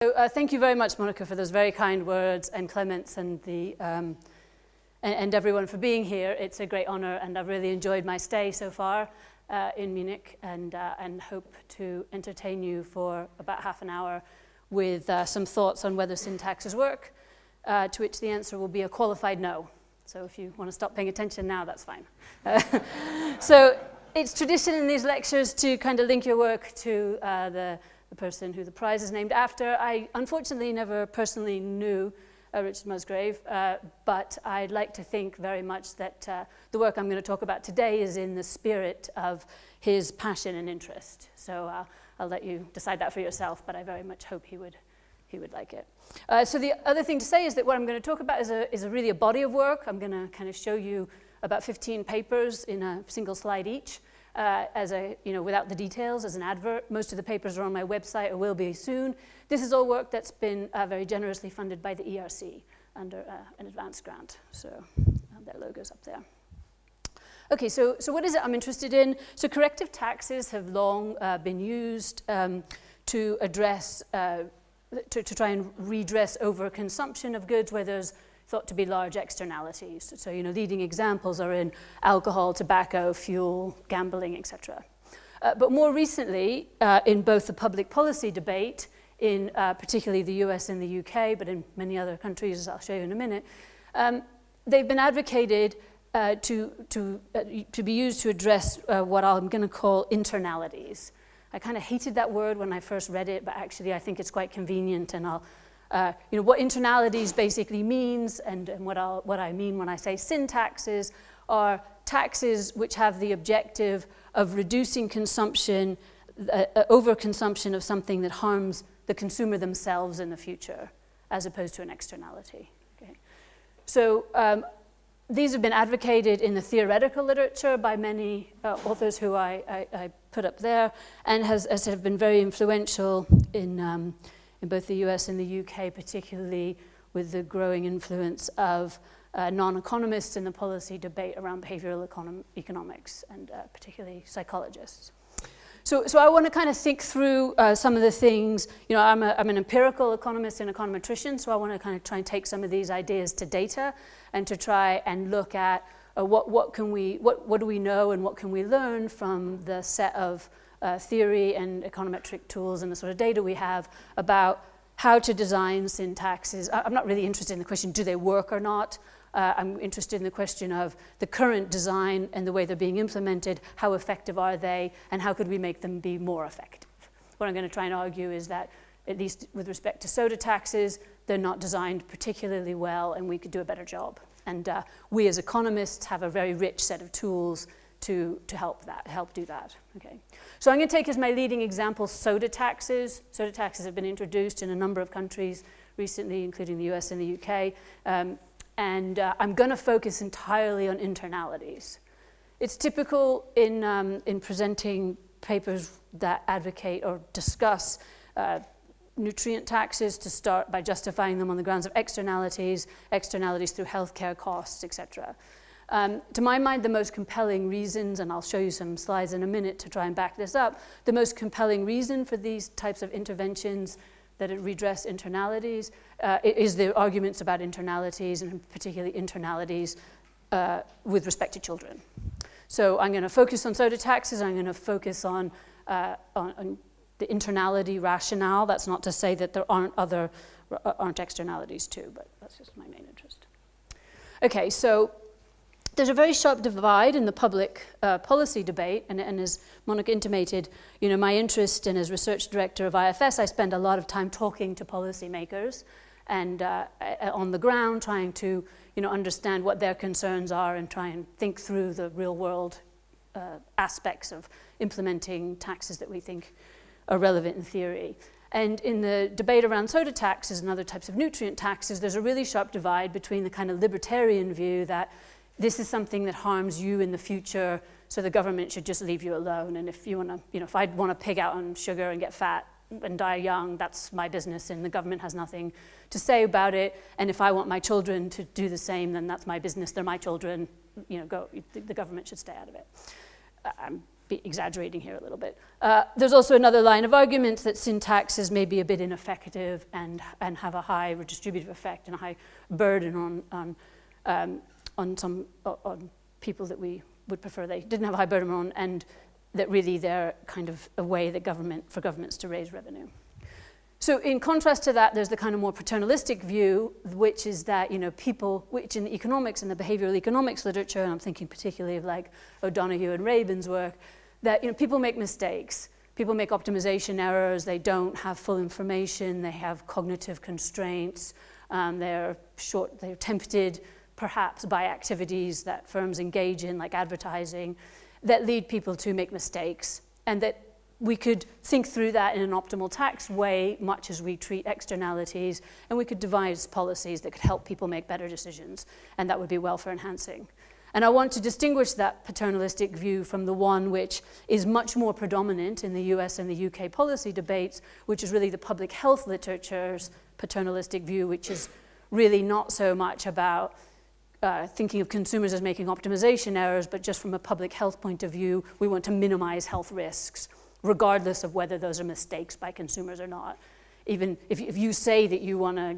So, thank you very much, Monica, for those very kind words, and Clements and and everyone for being here. It's a great honor, and I've really enjoyed my stay so far in Munich, and hope to entertain you for about half an hour with some thoughts on whether syntaxes work, to which the answer will be a qualified no. So if you want to stop paying attention now, that's fine. So it's tradition in these lectures to kind of link your work to the person who the prize is named after. I unfortunately never personally knew Richard Musgrave, but I'd like to think very much that the work I'm going to talk about today is in the spirit of his passion and interest. So I'll let you decide that for yourself, but I very much hope he would like it. So the other thing to say is that what I'm going to talk about is really a body of work. I'm going to kind of show you about 15 papers in a single slide each. Without the details, as an advert. Most of the papers are on my website or will be soon. This is all work that's been very generously funded by the ERC under an advanced grant. So their logo's up there. Okay, so what is it I'm interested in? So corrective taxes have long been used to address, to try and redress overconsumption of goods where there's thought to be large externalities. So, leading examples are in alcohol, tobacco, fuel, gambling, etc. But more recently, in both the public policy debate, in particularly the US and the UK, but in many other countries, as I'll show you in a minute, they've been advocated to be used to address what I'm going to call internalities. I kind of hated that word when I first read it, but actually I think it's quite convenient, and I'll what internalities basically means, and what I mean when I say syntaxes, are taxes which have the objective of reducing consumption, overconsumption of something that harms the consumer themselves in the future, as opposed to an externality. Okay. So these have been advocated in the theoretical literature by many authors who I put up there, and have been very influential in both the US and the UK, particularly with the growing influence of non-economists in the policy debate around behavioral economics, and particularly psychologists. So I want to kind of think through some of the things. I'm an empirical economist and econometrician, so I want to kind of try and take some of these ideas to data and to try and look at what do we know and what can we learn from the set of theory and econometric tools and the sort of data we have about how to design syntaxes. I'm not really interested in the question, do they work or not? I'm interested in the question of the current design and the way they're being implemented, how effective are they, and how could we make them be more effective? What I'm going to try and argue is that, at least with respect to soda taxes, they're not designed particularly well, and we could do a better job. And we as economists have a very rich set of tools to help do that. Okay. So I'm going to take as my leading example soda taxes. Soda taxes have been introduced in a number of countries recently, including the US and the UK. And I'm going to focus entirely on internalities. It's typical in presenting papers that advocate or discuss nutrient taxes to start by justifying them on the grounds of externalities through healthcare costs, etc. To my mind, the most compelling reasons, and I'll show you some slides in a minute to try and back this up, the most compelling reason for these types of interventions that redress internalities is the arguments about internalities, and particularly internalities with respect to children. So I'm going to focus on soda taxes. I'm going to focus on the internality rationale. That's not to say that there aren't externalities too, but that's just my main interest. Okay, so there's a very sharp divide in the public policy debate, and as Monica intimated, my interest, and as research director of IFS, I spend a lot of time talking to policymakers and on the ground, trying to understand what their concerns are and try and think through the real world aspects of implementing taxes that we think are relevant in theory. And in the debate around soda taxes and other types of nutrient taxes, there's a really sharp divide between the kind of libertarian view that this is something that harms you in the future, so the government should just leave you alone. And if you want to, if I want to pig out on sugar and get fat and die young, that's my business, and the government has nothing to say about it. And if I want my children to do the same, then that's my business. They're my children. The government should stay out of it. I'm be exaggerating here a little bit. There's also another line of arguments that sin taxes may be a bit ineffective and have a high redistributive effect and a high burden on people that we would prefer they didn't have a high burden on, and that really they're kind of a way that for governments to raise revenue. So in contrast to that, there's the kind of more paternalistic view, which is that, people, which in the economics and the behavioral economics literature, and I'm thinking particularly of like O'Donoghue and Rabin's work, that, people make mistakes. People make optimization errors. They don't have full information. They have cognitive constraints. They're tempted perhaps by activities that firms engage in, like advertising, that lead people to make mistakes, and that we could think through that in an optimal tax way, much as we treat externalities, and we could devise policies that could help people make better decisions, and that would be welfare enhancing. And I want to distinguish that paternalistic view from the one which is much more predominant in the US and the UK policy debates, which is really the public health literature's paternalistic view, which is really not so much about thinking of consumers as making optimization errors, but just from a public health point of view, we want to minimize health risks, regardless of whether those are mistakes by consumers or not. Even if you say that you want to,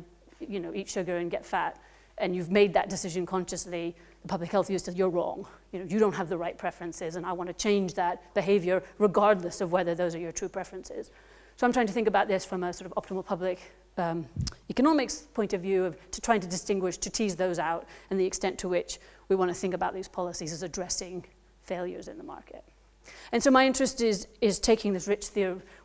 eat sugar and get fat, and you've made that decision consciously, the public health view says you're wrong. You don't have the right preferences, and I want to change that behavior regardless of whether those are your true preferences. So I'm trying to think about this from a sort of optimal public economics point of view, to trying to distinguish, to tease those out, and the extent to which we want to think about these policies as addressing failures in the market. And so my interest is taking this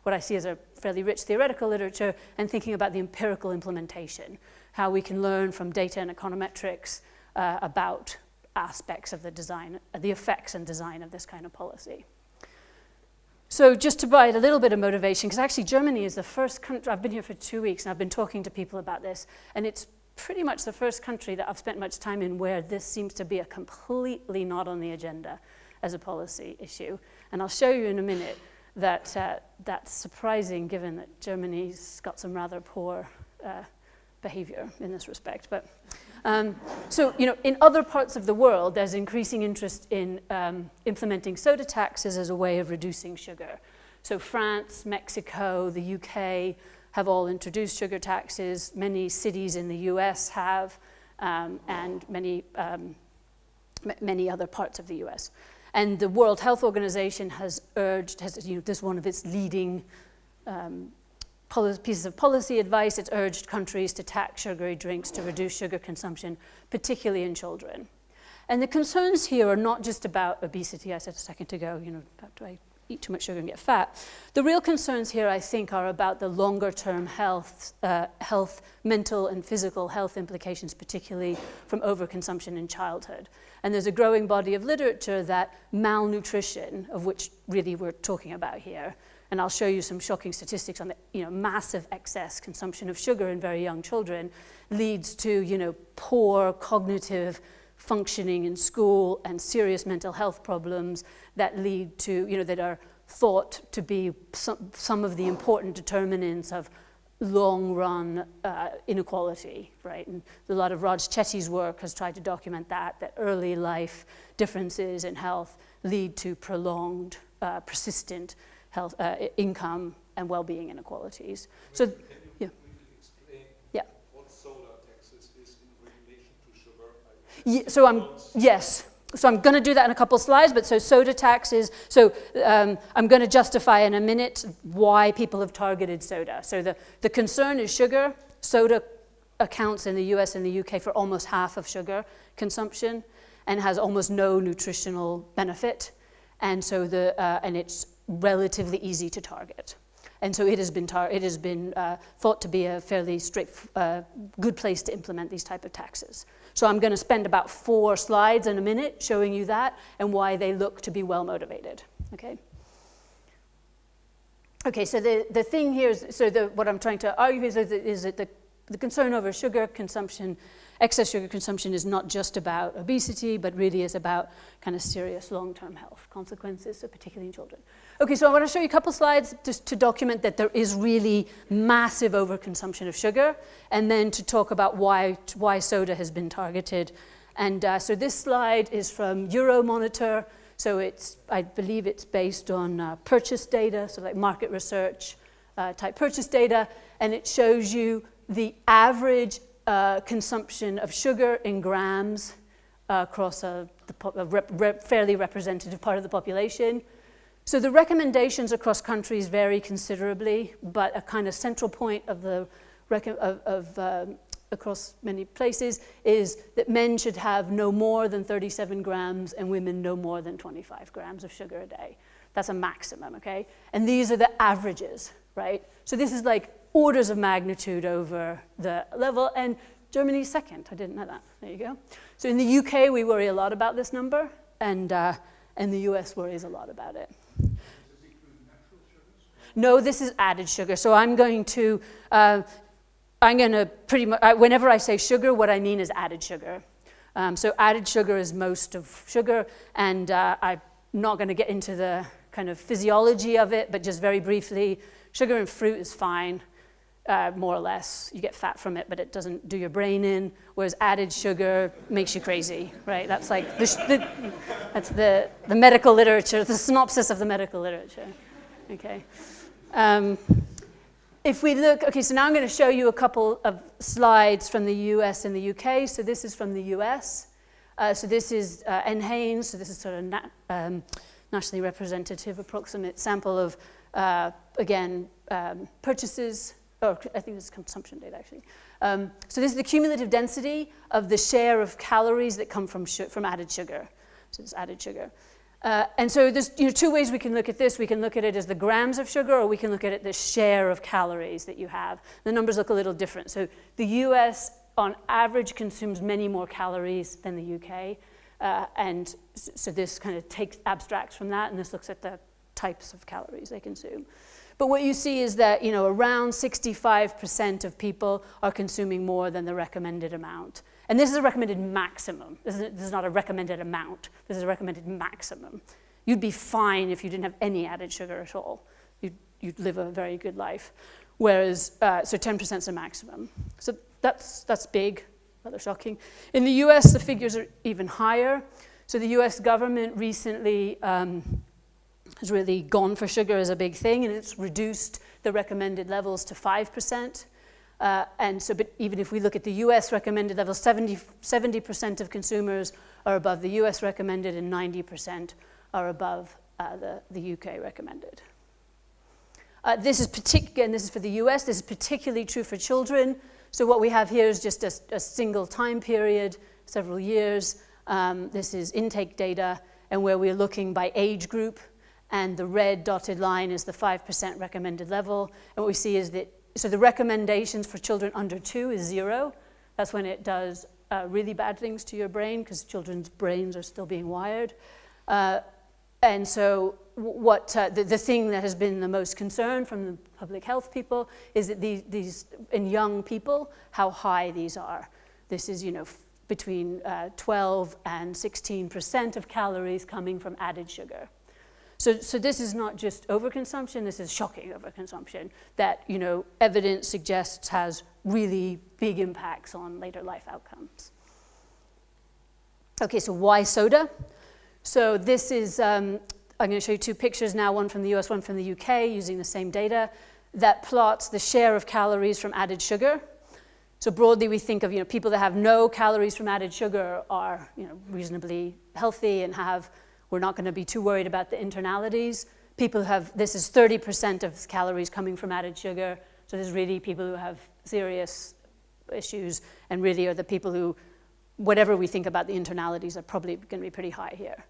what I see as a fairly rich theoretical literature, and thinking about the empirical implementation, how we can learn from data and econometrics about aspects of the design, the effects and design of this kind of policy. So just to provide a little bit of motivation, because actually Germany is the first country, I've been here for 2 weeks and I've been talking to people about this, and it's pretty much the first country that I've spent much time in where this seems to be a completely not on the agenda as a policy issue. And I'll show you in a minute that that's surprising, given that Germany's got some rather poor behavior in this respect. But so, in other parts of the world, there's increasing interest in implementing soda taxes as a way of reducing sugar. So France, Mexico, the UK have all introduced sugar taxes. Many cities in the US have, and many other parts of the US. And the World Health Organization has urged, this is one of its leading pieces of policy advice. It's urged countries to tax sugary drinks to reduce sugar consumption, particularly in children. And the concerns here are not just about obesity. I said a second ago, do I eat too much sugar and get fat? The real concerns here, I think, are about the longer-term health, mental and physical health implications, particularly from overconsumption in childhood. And there's a growing body of literature that malnutrition, of which really we're talking about here, and I'll show you some shocking statistics on the massive excess consumption of sugar in very young children, leads to poor cognitive functioning in school and serious mental health problems that lead to that are thought to be some of the important determinants of long-run inequality, right? And a lot of Raj Chetty's work has tried to document that early life differences in health lead to prolonged, persistent health, income and well-being inequalities. So, can you briefly explain what soda taxes is in relation to sugar? So I'm going to do that in a couple slides, but so soda taxes, I'm going to justify in a minute why people have targeted soda. So the concern is sugar. Soda accounts in the US and the UK for almost half of sugar consumption and has almost no nutritional benefit. And so and it's relatively easy to target. And so it has been thought to be a fairly good place to implement these type of taxes. So I'm going to spend about 4 slides in a minute showing you that and why they look to be well motivated. Okay, so the thing here is, what I'm trying to argue is that the concern over sugar consumption, excess sugar consumption, is not just about obesity, but really is about kind of serious long-term health consequences, so particularly in children. Okay, so I want to show you a couple slides just to document that there is really massive overconsumption of sugar, and then to talk about why soda has been targeted. And so this slide is from Euromonitor. So I believe it's based on purchase data, so like market research type purchase data, and it shows you the average consumption of sugar in grams across a fairly representative part of the population. So the recommendations across countries vary considerably, but a kind of central point of the across many places is that men should have no more than 37 grams and women no more than 25 grams of sugar a day. That's a maximum, okay? And these are the averages, right? So this is like orders of magnitude over the level, and Germany's second. I didn't know that. There you go. So in the UK, we worry a lot about this number, and the US worries a lot about it. Does this include natural sugars? No, this is added sugar. So I'm going to pretty much, whenever I say sugar, what I mean is added sugar. So added sugar is most of sugar, and I'm not going to get into the kind of physiology of it, but just very briefly, sugar in fruit is fine, more or less. You get fat from it, but it doesn't do your brain in, whereas added sugar makes you crazy, right? That's like that's the medical literature, the synopsis of the medical literature, okay? If we look, okay, so now I'm going to show you a couple of slides from the US and the UK. So this is from the US. So this is NHANES, so this is sort of nationally representative approximate sample of, again, purchases, or I think this is consumption data actually. So this is the cumulative density of the share of calories that come from added sugar. So it's added sugar. And so there's two ways we can look at this. We can look at it as the grams of sugar, or we can look at it the share of calories that you have. The numbers look a little different. So the US, on average, consumes many more calories than the UK. And so this kind of abstracts from that, and this looks at the types of calories they consume. But what you see is that around 65% of people are consuming more than the recommended amount. And this is a recommended maximum. This is not a recommended amount. This is a recommended maximum. You'd be fine if you didn't have any added sugar at all. You'd live a very good life. Whereas, so 10% is a maximum. So that's big, rather shocking. In the US, the figures are even higher. So the US government recently has really gone for sugar as a big thing, and it's reduced the recommended levels to 5%. And so, but even if we look at the US recommended levels, 70% of consumers are above the US recommended, and 90% are above the UK recommended. This is for the US. This is particularly true for children. So what we have here is just a single time period, several years. This is intake data, and where we're looking by age group, and the red dotted line is the 5% recommended level. And what we see is that, so the recommendations for children under 2 is 0. That's when it does really bad things to your brain, because children's brains are still being wired. And so what the thing that has been the most concern from the public health people is that these in young people, how high these are. This is, between 12 and 16% of calories coming from added sugar. So this is not just overconsumption, this is shocking overconsumption that, evidence suggests has really big impacts on later life outcomes. Okay, so why soda? So this is, I'm going to show you two pictures now, one from the US, one from the UK, using the same data, that plots the share of calories from added sugar. So broadly, we think of, people that have no calories from added sugar are, reasonably healthy and we're not going to be too worried about the internalities. People who have, this is 30% of calories coming from added sugar. So this is really people who have serious issues, and really are the people who, whatever we think about the internalities, are probably going to be pretty high here.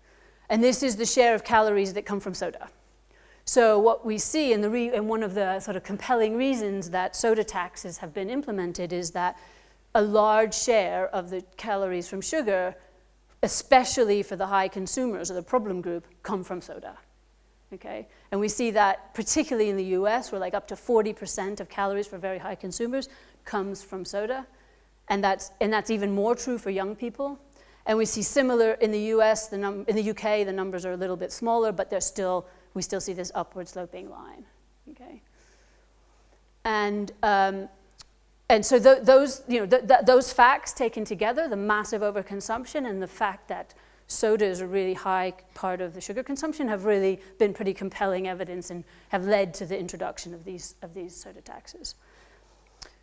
And this is the share of calories that come from soda. So what we see, and one of the sort of compelling reasons that soda taxes have been implemented is that a large share of the calories from sugar, especially for the high consumers or the problem group, come from soda, okay? And we see that particularly in the US, where like up to 40% of calories for very high consumers comes from soda. And that's even more true for young people. And we see similar in the US, in the UK, the numbers are a little bit smaller, but we still see this upward sloping line, okay? And so those facts taken together, the massive overconsumption and the fact that soda is a really high part of the sugar consumption have really been pretty compelling evidence and have led to the introduction of these soda taxes.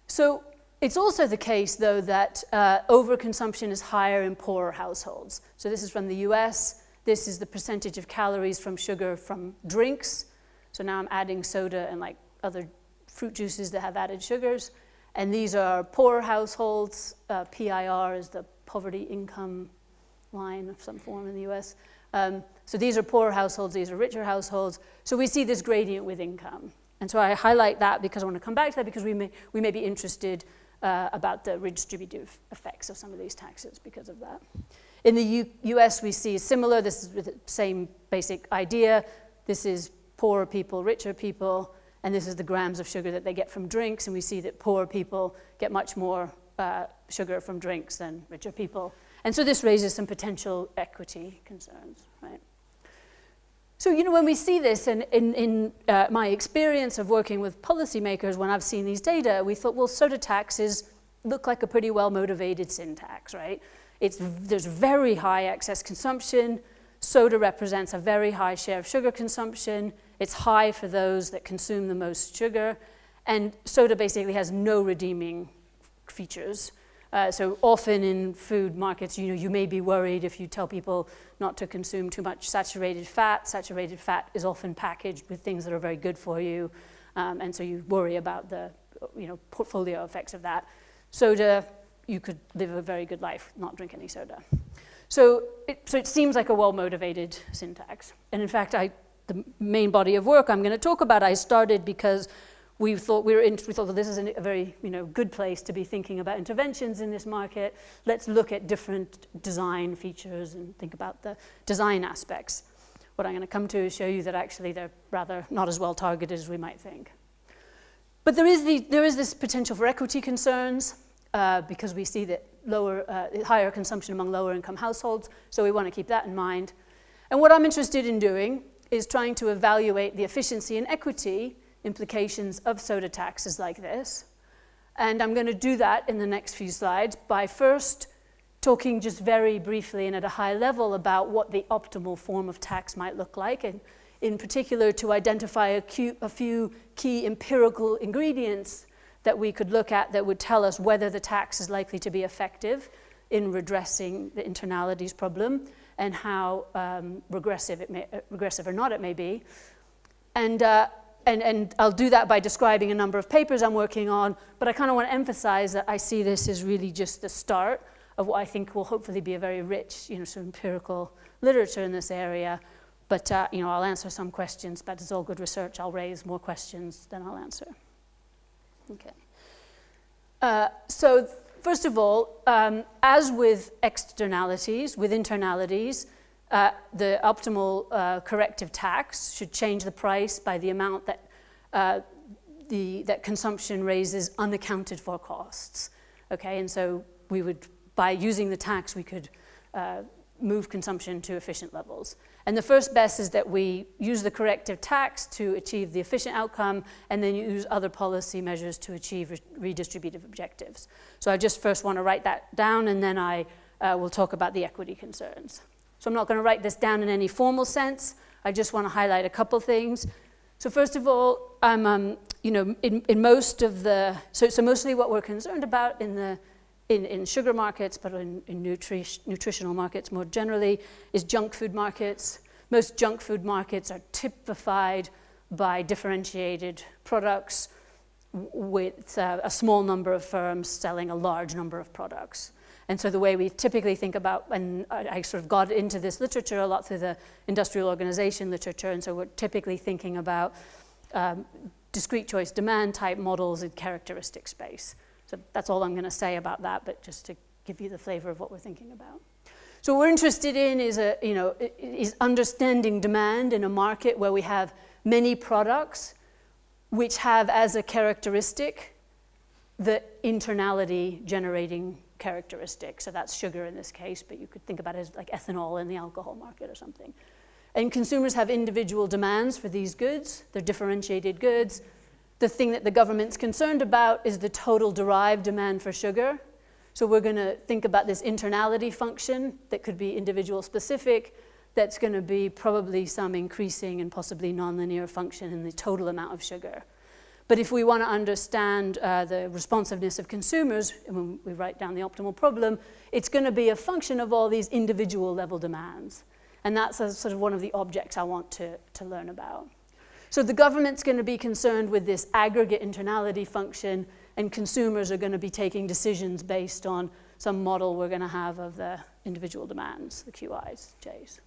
So it's also the case, though, that overconsumption is higher in poorer households. So this is from the US. This is the percentage of calories from sugar from drinks. So now I'm adding soda and like other fruit juices that have added sugars. And these are poorer households. PIR is the poverty income line of some form in the US. So these are poorer households, these are richer households. So we see this gradient with income. And so I highlight that because I want to come back to that because we may be interested about the redistributive effects of some of these taxes because of that. In the US, we see similar. This is with the same basic idea. This is poorer people, richer people, and this is the grams of sugar that they get from drinks, and we see that poorer people get much more sugar from drinks than richer people. And so this raises some potential equity concerns, right? So, you know, when we see this, and in my experience of working with policymakers, when I've seen these data, we thought, well, soda taxes look like a pretty well-motivated sin tax, right? There's very high excess consumption. Soda represents a very high share of sugar consumption. It's high for those that consume the most sugar. And soda basically has no redeeming features. So often in food markets, you know, you may be worried if you tell people not to consume too much saturated fat. Saturated fat is often packaged with things that are very good for you. And so you worry about the, you know, portfolio effects of that. Soda, you could live a very good life, not drink any soda. So it seems like a well-motivated sin tax. And in fact, the main body of work I'm going to talk about, I started because we thought that this is a very, you know, good place to be thinking about interventions in this market. Let's look at different design features and think about the design aspects. What I'm going to come to is show you that actually they're rather not as well targeted as we might think. But there is this potential for equity concerns because we see that higher consumption among lower income households, so we want to keep that in mind. And what I'm interested in doing is trying to evaluate the efficiency and equity implications of soda taxes like this. And I'm going to do that in the next few slides by first talking just very briefly and at a high level about what the optimal form of tax might look like, and in particular to identify a few key empirical ingredients that we could look at that would tell us whether the tax is likely to be effective in redressing the internalities problem and how regressive or not it may be. And I'll do that by describing a number of papers I'm working on, but I kind of want to emphasize that I see this as really just the start of what I think will hopefully be a very rich, you know, sort of empirical literature in this area. But, you know, I'll answer some questions, but it's all good research. I'll raise more questions than I'll answer. Okay. So first of all, as with externalities, with internalities, the optimal corrective tax should change the price by the amount that that consumption raises unaccounted for costs. Okay, and so we would, by using the tax, we could move consumption to efficient levels. And the first best is that we use the corrective tax to achieve the efficient outcome, and then use other policy measures to achieve redistributive objectives. So I just first want to write that down, and then I will talk about the equity concerns. So I'm not going to write this down in any formal sense. I just want to highlight a couple things. So first of all, I'm, you know, in most of the, so mostly what we're concerned about in sugar markets, but in nutritional markets more generally, is junk food markets. Most junk food markets are typified by differentiated products with a small number of firms selling a large number of products. And so the way we typically think about, and I sort of got into this literature a lot through the industrial organization literature, and so we're typically thinking about discrete choice demand type models in characteristic space. So that's all I'm going to say about that, but just to give you the flavor of what we're thinking about. So what we're interested in is understanding demand in a market where we have many products which have as a characteristic the internality generating characteristic. So that's sugar in this case, but you could think about it as like ethanol in the alcohol market or something. And consumers have individual demands for these goods. They're differentiated goods. The thing that the government's concerned about is the total derived demand for sugar. So we're going to think about this internality function that could be individual specific, that's going to be probably some increasing and possibly nonlinear function in the total amount of sugar. But if we want to understand the responsiveness of consumers, when we write down the optimal problem, it's going to be a function of all these individual level demands. And that's sort of one of the objects I want to learn about. So the government's going to be concerned with this aggregate internality function, and consumers are going to be taking decisions based on some model we're going to have of the individual demands, the QIs, Js.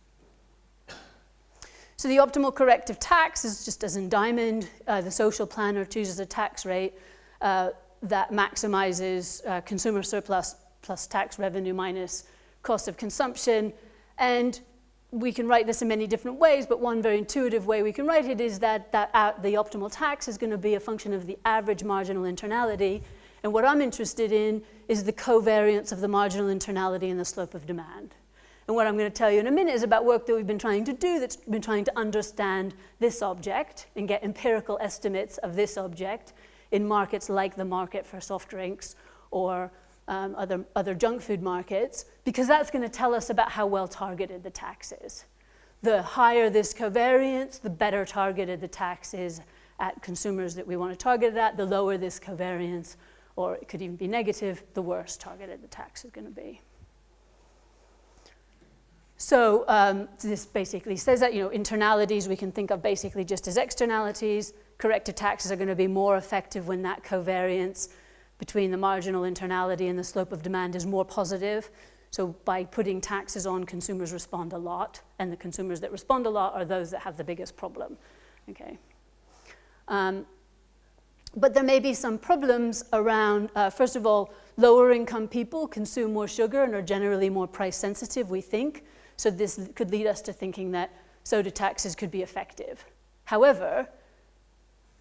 So the optimal corrective tax is just as in Diamond. The social planner chooses a tax rate that maximizes consumer surplus plus tax revenue minus cost of consumption. And we can write this in many different ways, but one very intuitive way we can write it is that the optimal tax is going to be a function of the average marginal internality. And what I'm interested in is the covariance of the marginal internality and the slope of demand. And what I'm going to tell you in a minute is about work that we've been trying to do that's been trying to understand this object and get empirical estimates of this object in markets like the market for soft drinks or other junk food markets, because that's going to tell us about how well targeted the tax is. The higher this covariance, the better targeted the tax is at consumers that we want to target it at. The lower this covariance, or it could even be negative, the worse targeted the tax is going to be. So this basically says that, internalities we can think of basically just as externalities. Corrective taxes are going to be more effective when that covariance between the marginal internality and the slope of demand is more positive. So by putting taxes on, consumers respond a lot, and the consumers that respond a lot are those that have the biggest problem. Okay. But there may be some problems around, first of all, lower income people consume more sugar and are generally more price sensitive, we think. So this could lead us to thinking that soda taxes could be effective. However,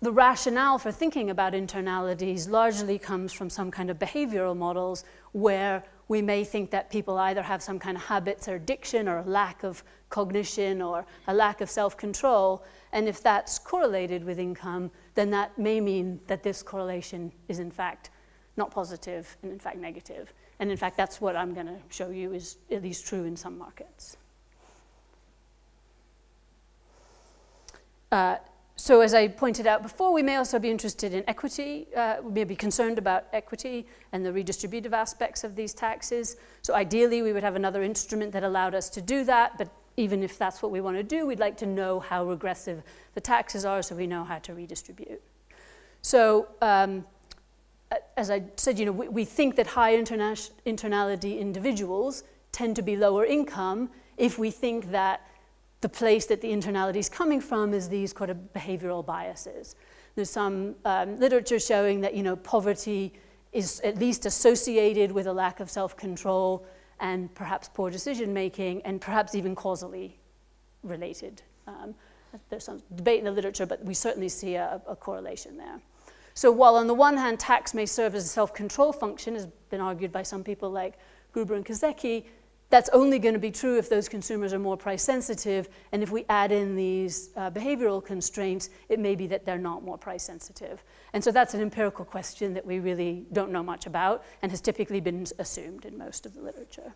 the rationale for thinking about internalities largely comes from some kind of behavioral models where we may think that people either have some kind of habits or addiction or a lack of cognition or a lack of self-control. And if that's correlated with income, then that may mean that this correlation is in fact not positive and in fact negative. And in fact, that's what I'm going to show you is at least true in some markets. So as I pointed out before, we may also be interested in equity. We may be concerned about equity and the redistributive aspects of these taxes. So ideally, we would have another instrument that allowed us to do that. But even if that's what we want to do, we'd like to know how regressive the taxes are so we know how to redistribute. So as I said, we think that high internality individuals tend to be lower income if we think that the place that the internality is coming from is these kind of behavioral biases. There's some literature showing that poverty is at least associated with a lack of self-control and perhaps poor decision-making and perhaps even causally related. There's some debate in the literature, but we certainly see a correlation there. So while on the one hand, tax may serve as a self-control function, has been argued by some people like Gruber and Kozecki, that's only going to be true if those consumers are more price sensitive, and if we add in these behavioral constraints, it may be that they're not more price sensitive. And so that's an empirical question that we really don't know much about and has typically been assumed in most of the literature.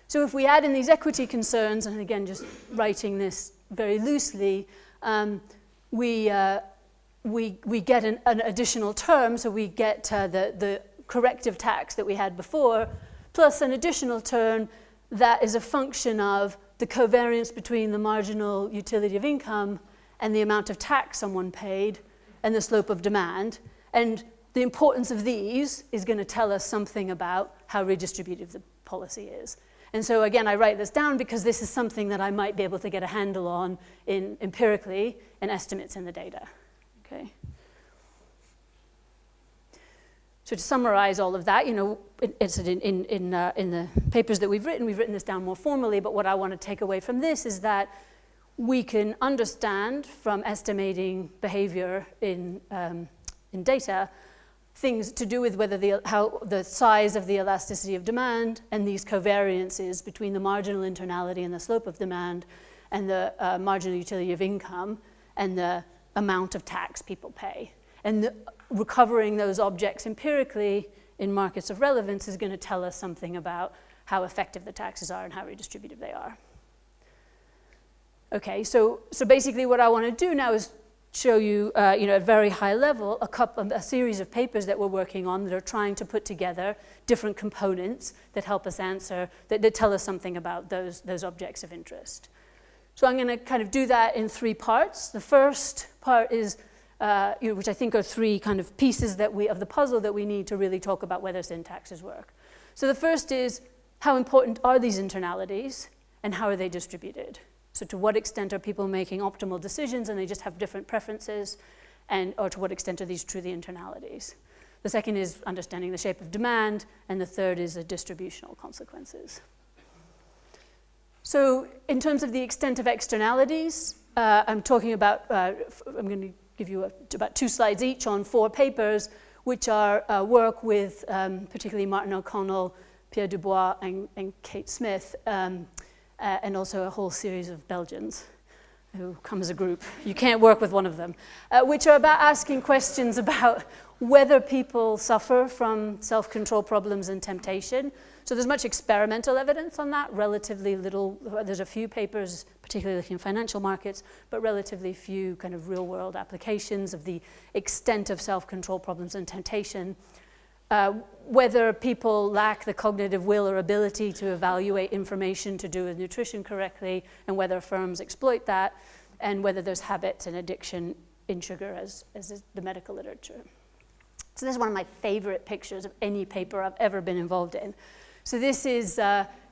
So if we add in these equity concerns, and again, just writing this very loosely, we get an additional term, so we get the corrective tax that we had before, plus an additional term that is a function of the covariance between the marginal utility of income and the amount of tax someone paid and the slope of demand. And the importance of these is going to tell us something about how redistributive the policy is. And so again, I write this down because this is something that I might be able to get a handle on empirically in estimates in the data. Okay. So to summarize all of that, it's in the papers that we've written this down more formally, but what I want to take away from this is that we can understand from estimating behavior in data things to do with how the size of the elasticity of demand and these covariances between the marginal internality and the slope of demand and the marginal utility of income and the amount of tax people pay. And recovering those objects empirically in markets of relevance is going to tell us something about how effective the taxes are and how redistributive they are. Okay, so basically what I want to do now is show you, at very high level, a series of papers that we're working on that are trying to put together different components that help us answer, that tell us something about those objects of interest. So I'm going to kind of do that in 3 parts. The first part is, which I think are 3 kind of pieces of the puzzle that we need to really talk about whether syntaxes work. So the first is, how important are these internalities and how are they distributed? So to what extent are people making optimal decisions and they just have different preferences, or to what extent are these truly internalities? The second is understanding the shape of demand, and the third is the distributional consequences. So in terms of the extent of externalities, I'm talking about, I'm going to give you about 2 slides each on 4 papers, which are work with particularly Martin O'Connell, Pierre Dubois, and Kate Smith, and also a whole series of Belgians who come as a group. You can't work with one of them, which are about asking questions about whether people suffer from self-control problems and temptation. So there's much experimental evidence on that, relatively little. There's a few papers, particularly looking at financial markets, but relatively few kind of real-world applications of the extent of self-control problems and temptation. Whether people lack the cognitive will or ability to evaluate information to do with nutrition correctly, and whether firms exploit that, and whether there's habits and addiction in sugar as is the medical literature. So this is one of my favorite pictures of any paper I've ever been involved in. So this is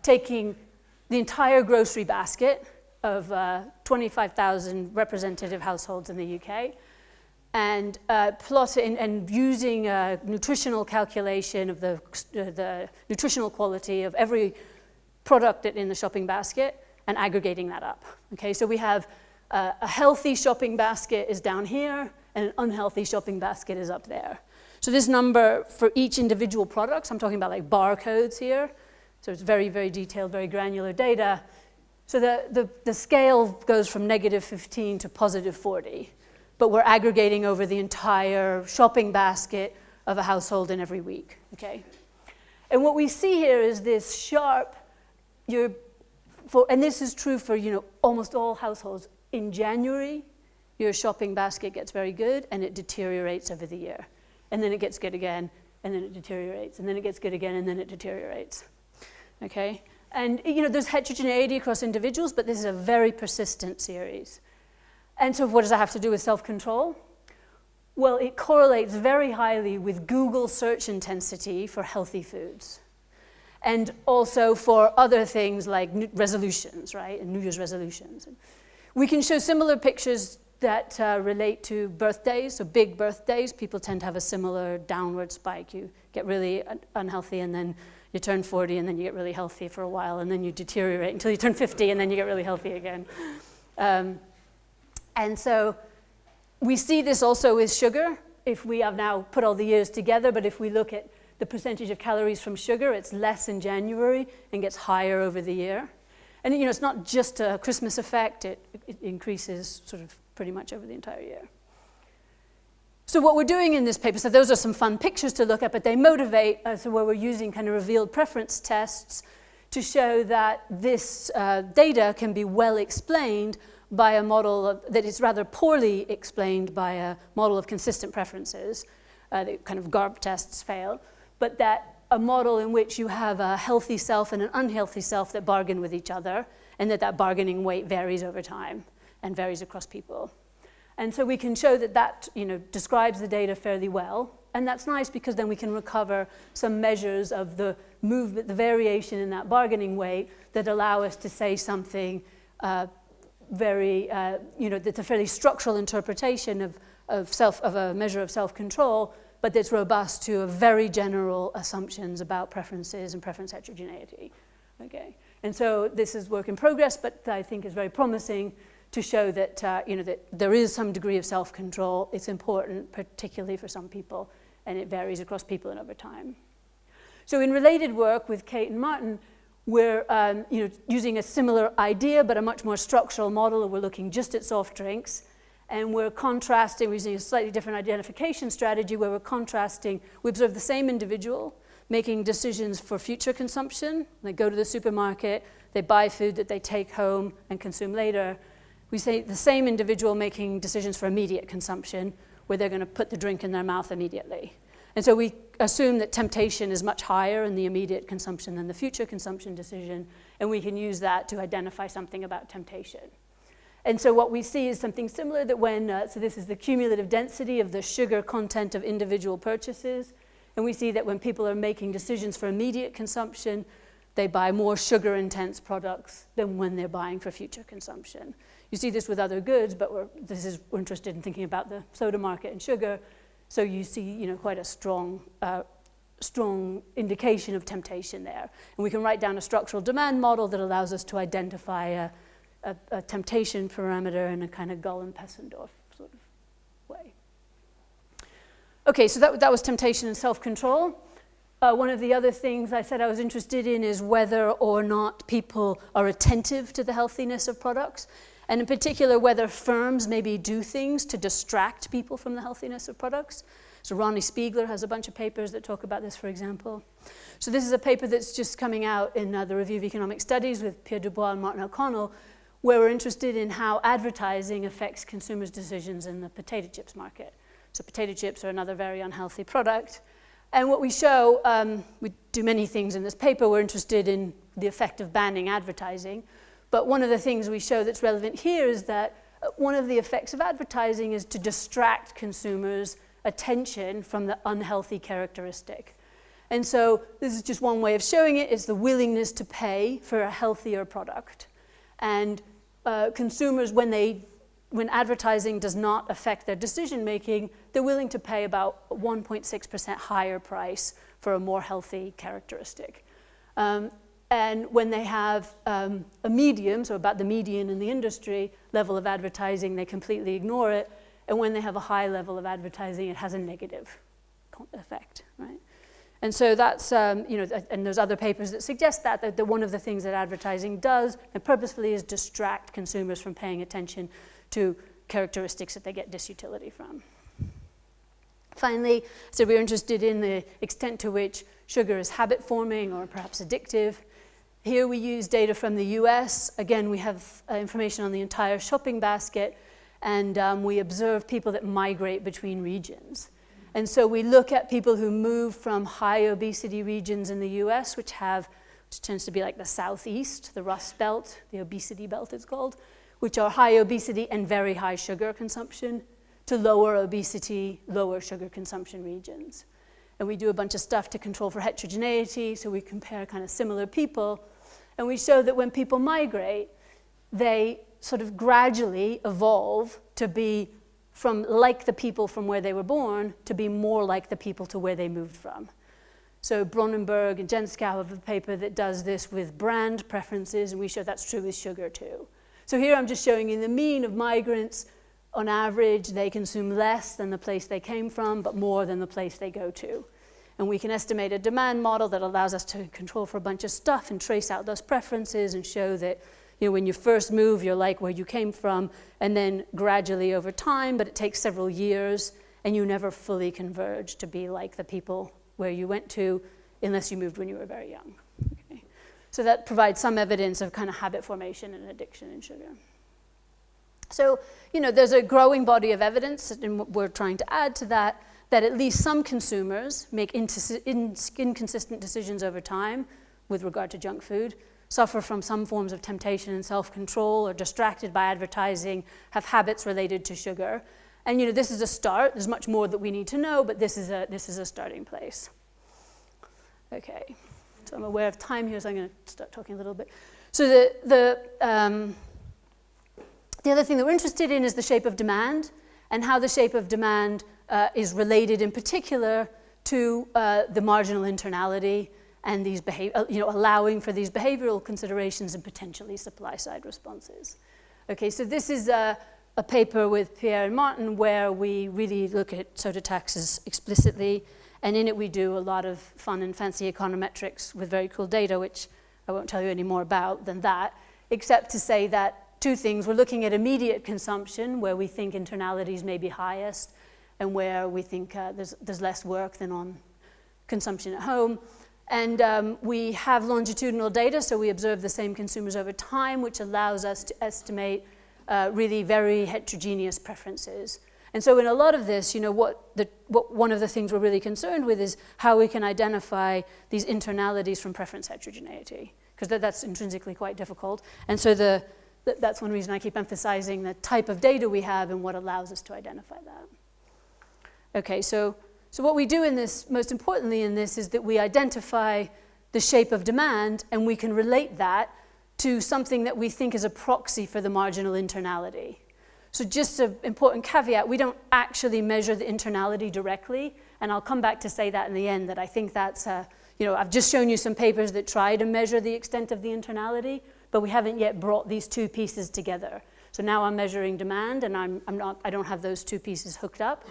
taking the entire grocery basket of 25,000 representative households in the UK, and plotting and using a nutritional calculation of the nutritional quality of every product in the shopping basket and aggregating that up. Okay, so we have a healthy shopping basket is down here and an unhealthy shopping basket is up there. So this number for each individual product, so I'm talking about like barcodes here, so it's very, very detailed, very granular data. So the scale goes from -15 to +40. But we're aggregating over the entire shopping basket of a household in every week, okay? And what we see here is this sharp, and this is true for, almost all households. In January, your shopping basket gets very good, and it deteriorates over the year. And then it gets good again, and then it deteriorates, and then it gets good again, and then it deteriorates, okay? And, there's heterogeneity across individuals, but this is a very persistent series. And so what does that have to do with self-control? Well, it correlates very highly with Google search intensity for healthy foods. And also for other things like resolutions, right? And New Year's resolutions. We can show similar pictures that relate to birthdays. So big birthdays, people tend to have a similar downward spike. You get really unhealthy, and then you turn 40, and then you get really healthy for a while, and then you deteriorate until you turn 50, and then you get really healthy again. And so we see this also with sugar. If we have now put all the years together, but if we look at the percentage of calories from sugar, it's less in January and gets higher over the year. And it's not just a Christmas effect, it increases sort of pretty much over the entire year. So what we're doing in this paper, so those are some fun pictures to look at, but they motivate, so where we're using kind of revealed preference tests to show that this data can be well explained by a model that is rather poorly explained by a model of consistent preferences. The kind of GARP tests fail, but that a model in which you have a healthy self and an unhealthy self that bargain with each other, and that bargaining weight varies over time and varies across people. And so we can show that describes the data fairly well, and that's nice because then we can recover some measures of the movement, the variation in that bargaining weight that allow us to say something that's a fairly structural interpretation of a measure of self-control, but that's robust to a very general assumptions about preferences and preference heterogeneity. Okay, and so this is work in progress, but I think is very promising to show that that there is some degree of self-control. It's important, particularly for some people, and it varies across people and over time. So in related work with Kate and Martin, we're using a similar idea, but a much more structural model. We're looking just at soft drinks, And we're contrasting, we're using a slightly different identification strategy where we're contrasting, we observe the same individual making decisions for future consumption. They go to the supermarket, they buy food that they take home and consume later. We say the same individual making decisions for immediate consumption, where they're going to put the drink in their mouth immediately. And so we assume that temptation is much higher in the immediate consumption than the future consumption decision, and we can use that to identify something about temptation. And so what we see is something similar that when, so this is the cumulative density of the sugar content of individual purchases, and we see that when people are making decisions for immediate consumption, they buy more sugar-intense products than when they're buying for future consumption. You see this with other goods, but we're interested in thinking about the soda market and sugar, so you see quite a strong indication of temptation there. And we can write down a structural demand model that allows us to identify a temptation parameter in a kind of Gull and Pessendorf sort of way. Okay, so that was temptation and self-control. One of the other things I said I was interested in is whether or not people are attentive to the healthiness of products, and in particular whether firms maybe do things to distract people from the healthiness of products. So Ronnie Spiegler has a bunch of papers that talk about this, for example. So this is a paper that's just coming out in the Review of Economic Studies with Pierre Dubois and Martin O'Connell, where we're interested in how advertising affects consumers' decisions in the potato chips market. So potato chips are another very unhealthy product. And what we show, we do many things in this paper. We're interested in the effect of banning advertising. But one of the things we show that's relevant here is that one of the effects of advertising is to distract consumers' attention from the unhealthy characteristic. And so this is just one way of showing it, is the willingness to pay for a healthier product. And consumers, when advertising does not affect their decision making, they're willing to pay about 1.6% higher price for a more healthy characteristic. And when they have a medium, so about the median in the industry level of advertising, they completely ignore it. And when they have a high level of advertising, it has a negative effect, right? And so that's, and there's other papers that suggest that one of the things that advertising does, and purposefully, is distract consumers from paying attention to characteristics that they get disutility from. Finally, so we're interested in the extent to which sugar is habit-forming or perhaps addictive. Here we use data from the US. Again, we have information on the entire shopping basket, and we observe people that migrate between regions. And so we look at people who move from high obesity regions in the US, which tends to be like the Southeast, the Rust Belt, the obesity belt it's called, which are high obesity and very high sugar consumption, to lower obesity, lower sugar consumption regions. And we do a bunch of stuff to control for heterogeneity, so we compare kind of similar people, and we show that when people migrate, they sort of gradually evolve to be from like the people from where they were born to be more like the people to where they moved from. So Bronnenberg and Jenskow have a paper that does this with brand preferences, and we show that's true with sugar too. So here I'm just showing you the mean of migrants. On average, they consume less than the place they came from, but more than the place they go to. And we can estimate a demand model that allows us to control for a bunch of stuff and trace out those preferences and show that when you first move, you're like where you came from, and then gradually over time, but it takes several years, and you never fully converge to be like the people where you went to, unless you moved when you were very young. Okay. So that provides some evidence of kind of habit formation and addiction in sugar. So, there's a growing body of evidence, and we're trying to add to that, that at least some consumers make inconsistent decisions over time with regard to junk food, suffer from some forms of temptation and self-control, or distracted by advertising, have habits related to sugar. And this is a start. There's much more that we need to know, but this is a starting place. Okay, so I'm aware of time here, so I'm going to start talking a little bit. So the other thing that we're interested in is the shape of demand, and how the shape of demand is related in particular to the marginal internality and these allowing for these behavioral considerations and potentially supply-side responses. Okay, so this is a paper with Pierre and Martin where we really look at soda taxes explicitly, and in it we do a lot of fun and fancy econometrics with very cool data, which I won't tell you any more about than that, except to say that two things. We're looking at immediate consumption, where we think internalities may be highest, and where we think there's less work than on consumption at home. And we have longitudinal data, so we observe the same consumers over time, which allows us to estimate really very heterogeneous preferences. And so in a lot of this, one of the things we're really concerned with is how we can identify these internalities from preference heterogeneity, because that's intrinsically quite difficult. And so that's one reason I keep emphasizing the type of data we have and what allows us to identify that. Okay, so what we do in this, most importantly in this, is that we identify the shape of demand, and we can relate that to something that we think is a proxy for the marginal internality. So just an important caveat, we don't actually measure the internality directly, and I'll come back to say that in the end, that I think that's, I've just shown you some papers that try to measure the extent of the internality, but we haven't yet brought these two pieces together. So now I'm measuring demand, and I don't have those two pieces hooked up.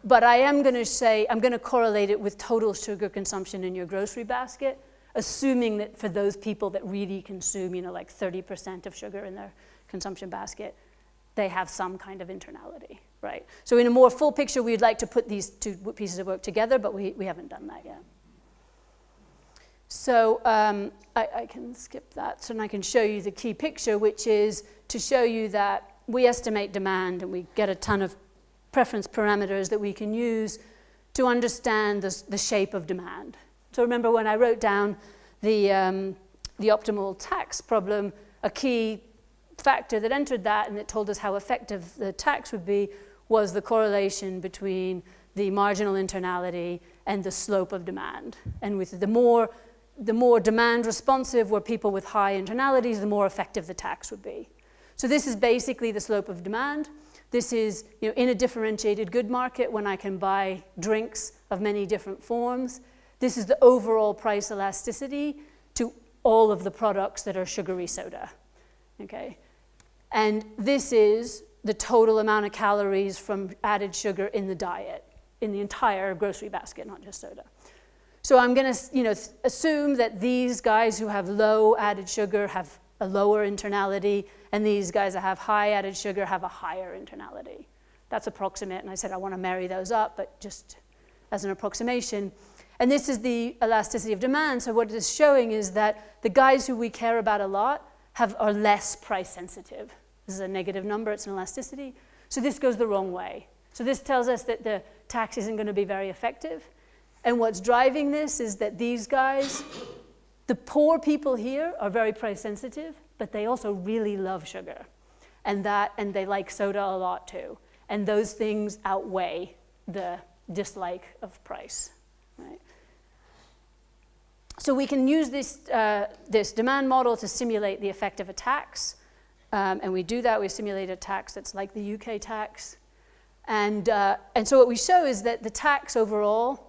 But I am going to say, I'm going to correlate it with total sugar consumption in your grocery basket, assuming that for those people that really consume, like 30% of sugar in their consumption basket, they have some kind of internality, right? So in a more full picture, we'd like to put these two pieces of work together, but we haven't done that yet. So I can skip that, so I can show you the key picture, which is to show you that we estimate demand, and we get a ton of preference parameters that we can use to understand the shape of demand. So remember when I wrote down the optimal tax problem, a key factor that entered that and that told us how effective the tax would be was the correlation between the marginal internality and the slope of demand. And with the more demand responsive were people with high internalities, the more effective the tax would be. So this is basically the slope of demand. This is, in a differentiated good market, when I can buy drinks of many different forms. This is the overall price elasticity to all of the products that are sugary soda, okay? And this is the total amount of calories from added sugar in the diet, in the entire grocery basket, not just soda. So I'm going to, assume that these guys who have low added sugar have a lower internality, and these guys that have high added sugar have a higher internality. That's approximate, and I said I want to marry those up, but just as an approximation. And this is the elasticity of demand. So what it is showing is that the guys who we care about a lot are less price sensitive. This is a negative number, it's an elasticity. So this goes the wrong way. So this tells us that the tax isn't going to be very effective. And what's driving this is that these guys, the poor people here are very price sensitive, but they also really love sugar. And they like soda a lot too. And those things outweigh the dislike of price, right? So we can use this demand model to simulate the effect of a tax. And we do that, we simulate a tax that's like the UK tax. And so what we show is that the tax overall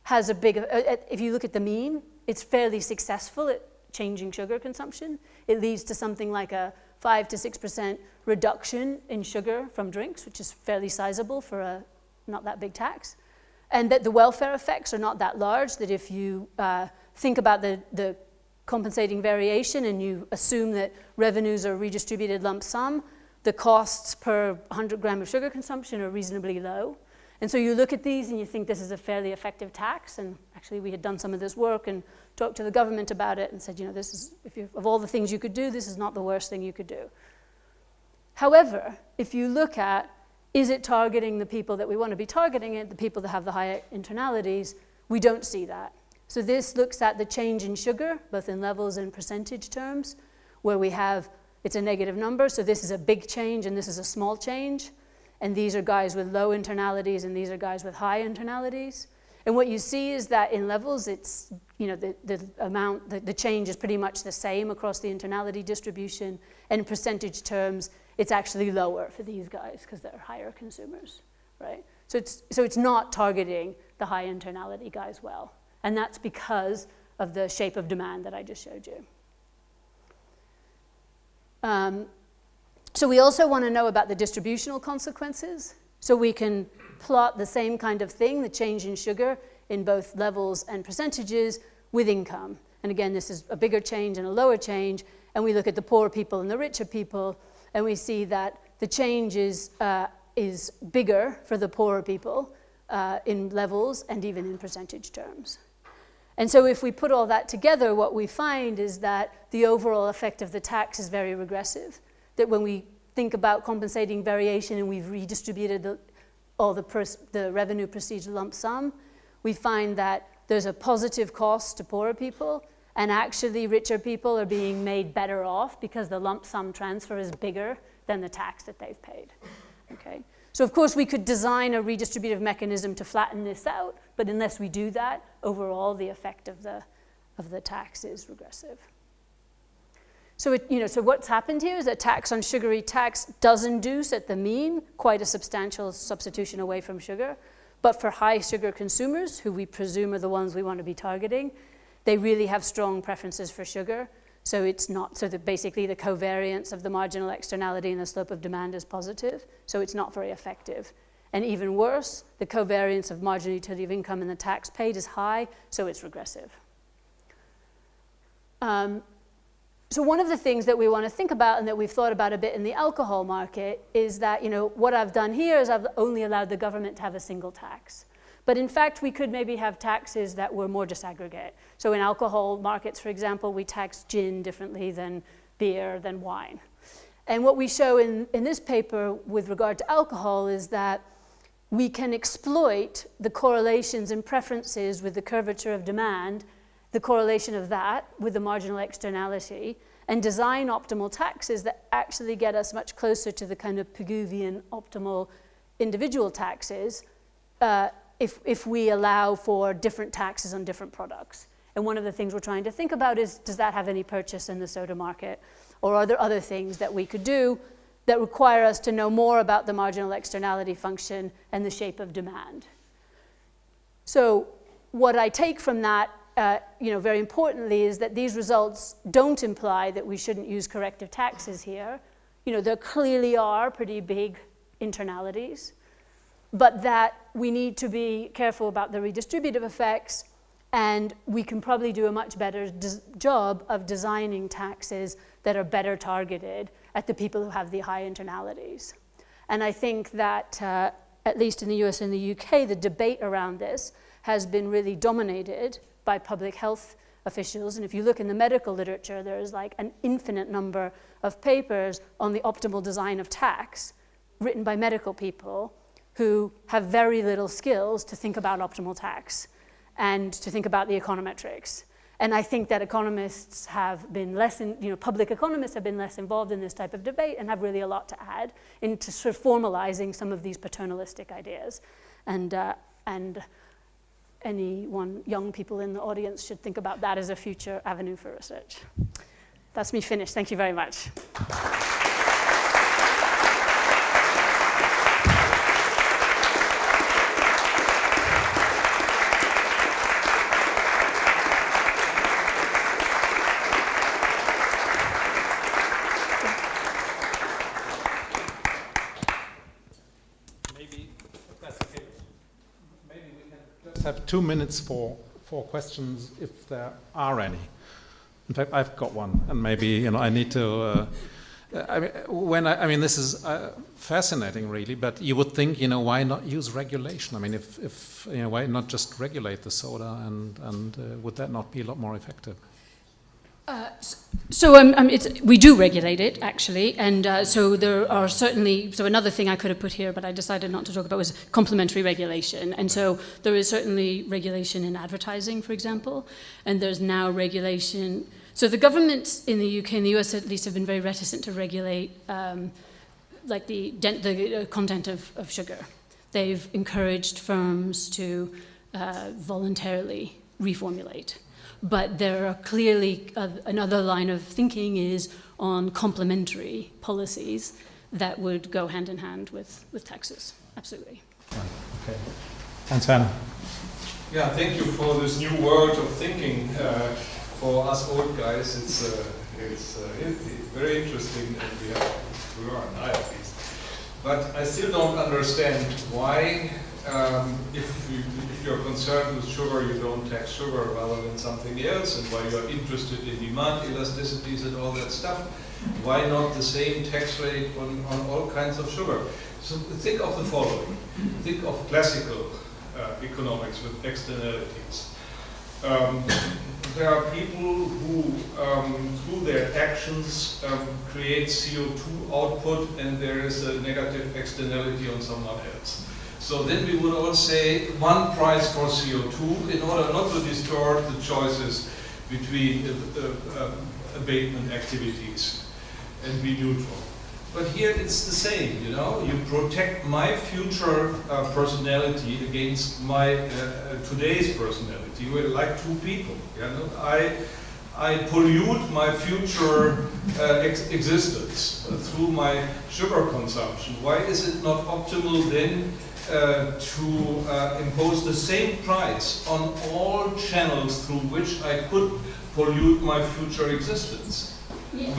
has a big, if you look at the mean, it's fairly successful at changing sugar consumption. It leads to something like a 5 to 6% reduction in sugar from drinks, which is fairly sizable for a not that big tax. And that the welfare effects are not that large, that if you think about the compensating variation and you assume that revenues are redistributed lump sum, the costs per 100 gram of sugar consumption are reasonably low. And so you look at these and you think this is a fairly effective tax. And actually we had done some of this work and talked to the government about it and said, this is, of all the things you could do, this is not the worst thing you could do. However, if you look at, is it targeting the people that we want to be targeting it, the people that have the higher internalities, we don't see that. So this looks at the change in sugar, both in levels and percentage terms, where we have, it's a negative number, so this is a big change and this is a small change. And these are guys with low internalities and these are guys with high internalities. And what you see is that in levels, it's, the change is pretty much the same across the internality distribution. And in percentage terms, it's actually lower for these guys because they're higher consumers, right? So it's not targeting the high internality guys well. And that's because of the shape of demand that I just showed you. So we also want to know about the distributional consequences. So we can plot the same kind of thing, the change in sugar in both levels and percentages with income. And again, this is a bigger change and a lower change. And we look at the poorer people and the richer people. and we see that the change is bigger for the poorer people in levels and even in percentage terms. And so if we put all that together, what we find is that the overall effect of the tax is very regressive. That when we think about compensating variation and we've redistributed all the revenue proceeds lump sum, we find that there's a positive cost to poorer people, and actually richer people are being made better off because the lump sum transfer is bigger than the tax that they've paid. Okay? So of course we could design a redistributive mechanism to flatten this out, but unless we do that, overall the effect of the tax is regressive. So, so what's happened here is that tax on sugary tax does induce at the mean quite a substantial substitution away from sugar, but for high sugar consumers, who we presume are the ones we want to be targeting, they really have strong preferences for sugar. So it's not, so that basically the covariance of the marginal externality and the slope of demand is positive, so it's not very effective. And even worse, the covariance of marginal utility of income and the tax paid is high, so it's regressive. So one of the things that we want to think about and that we've thought about a bit in the alcohol market is that, what I've done here is I've only allowed the government to have a single tax. But in fact, we could maybe have taxes that were more disaggregate. So in alcohol markets, for example, we tax gin differently than beer, than wine. And what we show in this paper with regard to alcohol is that we can exploit the correlations and preferences with the curvature of demand, the correlation of that with the marginal externality, and design optimal taxes that actually get us much closer to the kind of Pigouvian optimal individual taxes if we allow for different taxes on different products. And one of the things we're trying to think about is, does that have any purchase in the soda market? Or are there other things that we could do that require us to know more about the marginal externality function and the shape of demand? So what I take from that, very importantly, is that these results don't imply that we shouldn't use corrective taxes here. There clearly are pretty big internalities, but that we need to be careful about the redistributive effects, and we can probably do a much better job of designing taxes that are better targeted at the people who have the high internalities. And I think that, at least in the US and the UK, the debate around this has been really dominated by public health officials. And if you look in the medical literature, there is like an infinite number of papers on the optimal design of tax written by medical people who have very little skills to think about optimal tax and to think about the econometrics. And I think that economists have been public economists have been less involved in this type of debate and have really a lot to add into sort of formalizing some of these paternalistic ideas. And any young people in the audience should think about that as a future avenue for research. That's me finished. Thank you very much. Have 2 minutes for questions if there are any. In fact, I've got one, and maybe I need to. This is fascinating, really. But you would think, why not use regulation? I mean, if why not just regulate the soda, and would that not be a lot more effective? We do regulate it, actually, and so there are certainly, so another thing I could have put here, but I decided not to talk about, was complementary regulation. And so there is certainly regulation in advertising, for example, and there's now regulation. So the governments in the UK and the US at least have been very reticent to regulate the content of sugar. They've encouraged firms to voluntarily reformulate. But there are clearly another line of thinking is on complementary policies that would go hand in hand with taxes. Absolutely. Okay. And Sven. Yeah, thank you for this new world of thinking. For us old guys, it's very interesting, and we have to learn, I at least. But I still don't understand why if you're concerned with sugar, you don't tax sugar rather than something else, and why you're interested in demand elasticities and all that stuff, why not the same tax rate on all kinds of sugar? So think of the following. Think of classical economics with externalities. There are people who, through their actions, create CO2 output, and there is a negative externality on someone else. So then we would all say one price for CO2 in order not to distort the choices between abatement activities and be neutral. But here it's the same, you know. You protect my future personality against my today's personality. We're like two people. You know? I pollute my future existence through my sugar consumption. Why is it not optimal then to impose the same price on all channels through which I could pollute my future existence? Yes.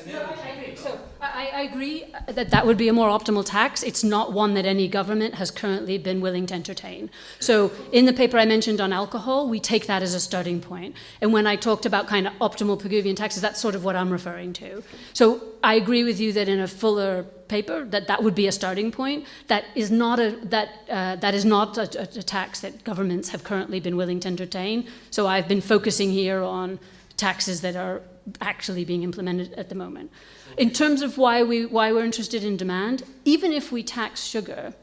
No, I agree. So I agree that that would be a more optimal tax. It's not one that any government has currently been willing to entertain. So in the paper I mentioned on alcohol, we take that as a starting point. And when I talked about kind of optimal Pigouvian taxes, that's sort of what I'm referring to. So I agree with you that in a fuller paper that would be a starting point. That is not a tax that governments have currently been willing to entertain. So I've been focusing here on taxes that are actually being implemented at the moment. In terms of why we're interested in demand, even if we tax sugar,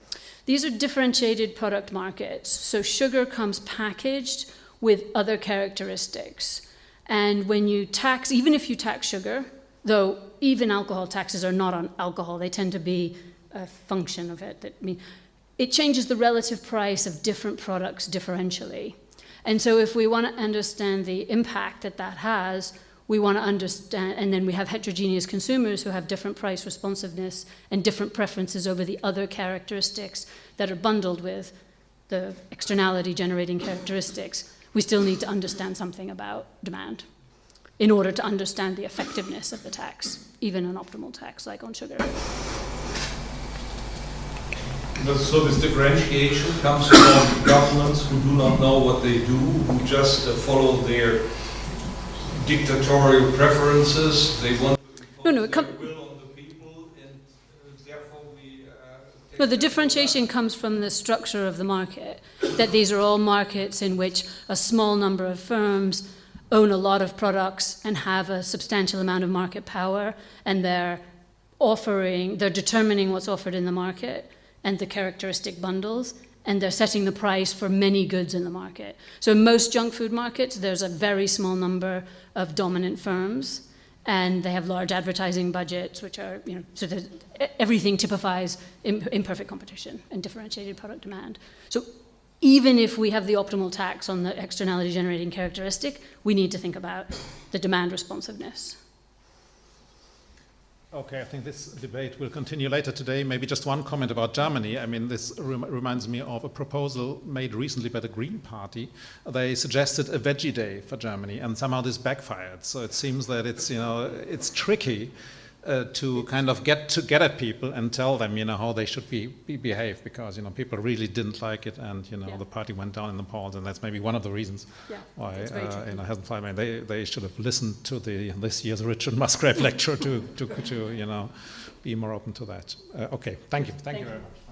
these are differentiated product markets. So sugar comes packaged with other characteristics. And when you tax, even if you tax sugar, though even alcohol taxes are not on alcohol, they tend to be a function of it. It changes the relative price of different products differentially. And so if we want to understand the impact that has, we want to understand, and then we have heterogeneous consumers who have different price responsiveness and different preferences over the other characteristics that are bundled with the externality generating characteristics. We still need to understand something about demand in order to understand the effectiveness of the tax, even an optimal tax like on sugar. So this differentiation comes from governments who do not know what they do, who just follow their dictatorial preferences. They want to impose their will on the people, and therefore we... No, the differentiation comes from the structure of the market, that these are all markets in which a small number of firms own a lot of products and have a substantial amount of market power, and they're determining what's offered in the market and the characteristic bundles, and they're setting the price for many goods in the market. So in most junk food markets, there's a very small number of dominant firms, and they have large advertising budgets, which are, so everything typifies imperfect competition and differentiated product demand. So even if we have the optimal tax on the externality generating characteristic, we need to think about the demand responsiveness. Okay, I think this debate will continue later today. Maybe just one comment about Germany. I mean, this reminds me of a proposal made recently by the Green Party. They suggested a veggie day for Germany, and somehow this backfired. So it seems that it's tricky to kind of get at people and tell them, how they should behave, because, people really didn't like it, and, the party went down in the polls, and that's maybe one of the reasons why it hasn't flied. I mean, they should have listened to this year's Richard Musgrave lecture to be more open to that. Okay, thank you very much.